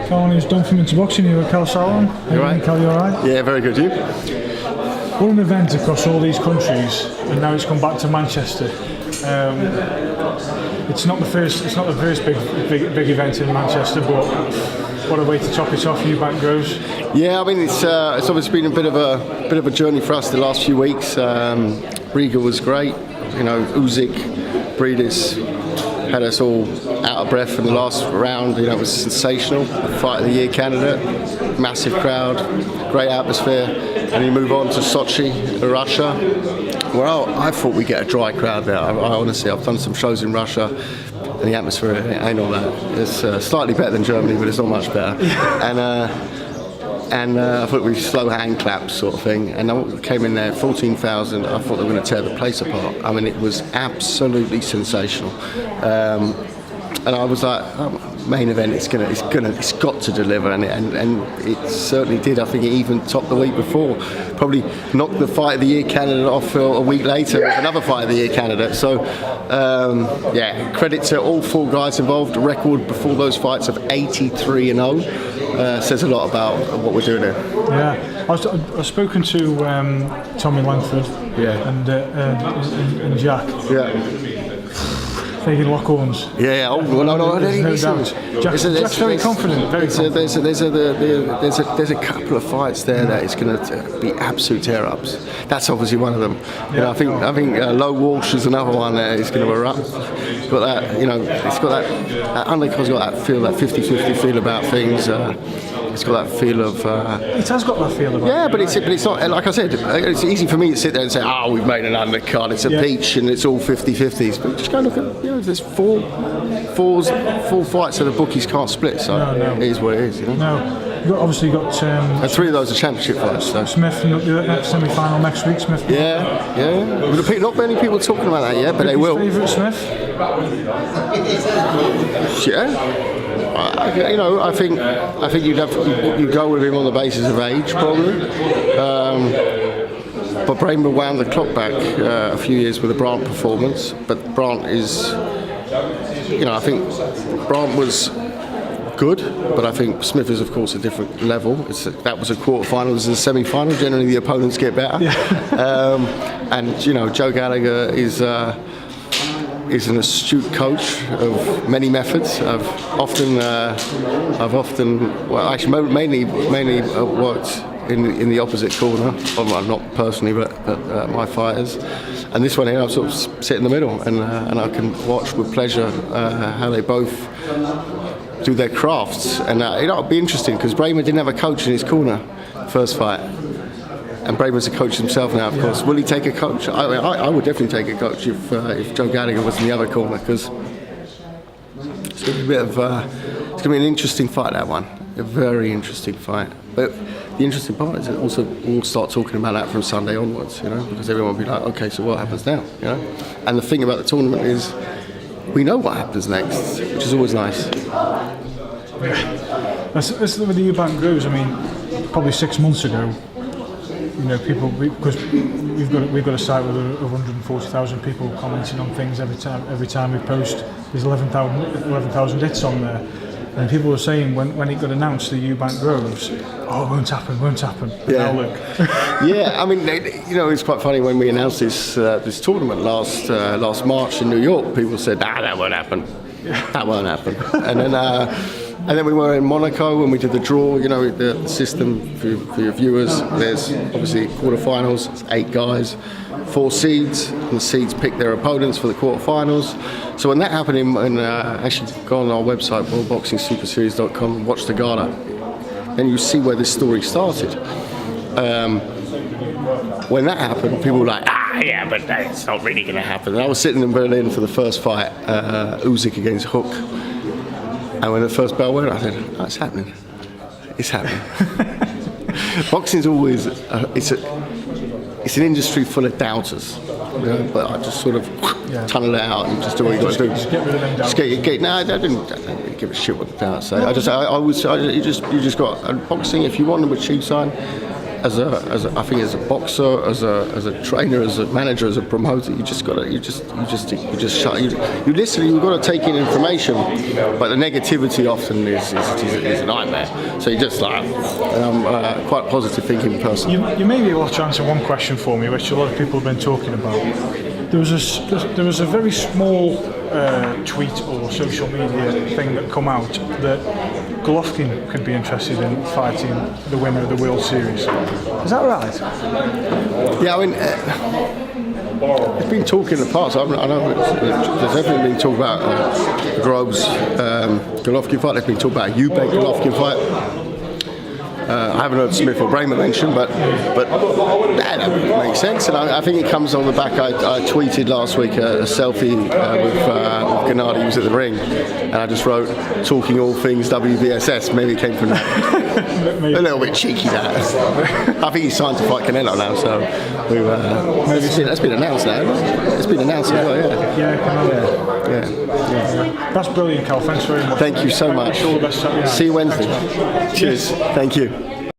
Colin, who's done from Intuboxing, you were Kalle Saurland. You right? Kalle, you alright? Yeah, very good. You? We're an event across all these countries, and now it's come back to Manchester. It's not the first big event in Manchester, but what a way to top it off, ewvent Groves. Yeah, I mean it's obviously been a bit of a journey for us the last few weeks. Riga was great. You know, Usyk, Breedis had us all out of breath in the last round. You know, it was sensational. Fight of the Year candidate, massive crowd, great atmosphere. And you move on to Sochi, Russia. Well, I thought we'd get a dry crowd there. I honestly, I've done some shows in Russia, and the atmosphere ain't all that. It's slightly better than Germany, but it's not much better. And I thought we slow hand claps sort of thing. And I came in there, 14,000. I thought they were going to tear the place apart. I mean, it was absolutely sensational. And I was like, main event, it's got to deliver, and it certainly did. I think it even topped the week before. Probably knocked the Fight of the Year candidate off a week later with another Fight of the Year candidate. So, yeah, credit to all four guys involved. A record before those fights of 83-0 says a lot about what we're doing here. Yeah, I've spoken to Tommy Langford, yeah, and Jack. Yeah. Taking lock horns. Yeah. Oh no. There's no doubt. Jack's very confident. Very confident. There's a couple of fights there that it's going to be absolute tear-ups. That's obviously one of them. Yeah. You know, I think Low Walsh is another one that is going to erupt. It's got that. You know, it's got that undercard's got that feel, that 50-50 feel about things. It's got that feel of. It has got that feel about. Yeah, but it's not. Like I said, it's easy for me to sit there and say, "Oh, we've made an undercard. It's a peach, and it's all 50-50s." But just go look at. You know, there's four fights that the bookies can't split. So no. It is what it is. You know. No, obviously got. And three of those are championship fights. So. Smith, semi-final next week. Smith. Yeah. Not many people talking about that yet, but they will. Favourite Smith? Yeah. I think you'd go with him on the basis of age, probably. But Bramer wound the clock back a few years with the Brandt performance. But Brandt is, I think Brandt was good, but I think Smith is, of course, a different level. That was a quarter-final. This is a semi-final. Generally, the opponents get better. Yeah. And Joe Gallagher is an astute coach of many methods. I've often mainly worked in the opposite corner. Well, not personally, but my fighters. And this one here, I sort of sit in the middle, and I can watch with pleasure how they both do their crafts. And it'll be interesting because Bramer didn't have a coach in his corner first fight. And Bramer's a coach himself now, of course. Will he take a coach? I would definitely take a coach if Joe Gallagher was in the other corner, because it's going to be it's going to be an interesting fight, that one. A very interesting fight. But the interesting part is that also we'll start talking about that from Sunday onwards, because everyone will be like, okay, so what happens now, And the thing about the tournament is we know what happens next, which is always nice. That's with the ewvent Groves. I mean, probably 6 months ago. People, because we've got a site with 140,000 people commenting on things every time we post. There's 11,000 hits on there, and people were saying when it got announced, the ewvent Groves, oh, won't happen. Yeah. Now look. Yeah, I mean, it's quite funny when we announced this tournament last March in New York. People said, that won't happen. Yeah. That won't happen. And then we were in Monaco and we did the draw, the system for your viewers. There's obviously quarterfinals, it's 8 guys, 4 seeds, and the seeds pick their opponents for the quarterfinals. So when that happened, actually go on our website, worldboxingsuperseries.com, and watch the gala. Then you see where this story started. When that happened, people were like, yeah, but that's not really going to happen. And I was sitting in Berlin for the first fight, Usyk against Hook. And when the first bell went, I said, it's happening. It's happening. Boxing's always, it's an industry full of doubters. But I just sort of tunnel it out and just do what you got to do. Just get rid of them doubters. I didn't give a shit what the doubters say. You just got boxing. If you want them to achieve something, as a I think as a boxer, as a trainer, as a manager, as a promoter, you just got to you just shut. You listen. You've got to take in information, but the negativity often is a nightmare. So you just like, and I'm quite positive thinking person. You may be able to answer one question for me, which a lot of people have been talking about. There was a very small tweet or social media thing that come out that Golovkin could be interested in fighting the winner of the World Series. Is that right? Yeah, I mean, there's been talk in the past. I know there's definitely been talk about Groves Golovkin fight. There's been talk about a ewvent Golovkin fight. I haven't heard Smith or Bramer mention, but that makes sense. And I think it comes on the back. I tweeted last week a selfie with Gennady. He was at the ring, and I just wrote "talking all things WBSS." Maybe it came from that. A little bit cheeky, that. I think he's signed to fight Canelo now, so that's been announced now. It's been announced as well. Yeah. That's brilliant, Cal. Thanks very much. Thank you so much. All the best. See you Wednesday. Cheers. Thank you.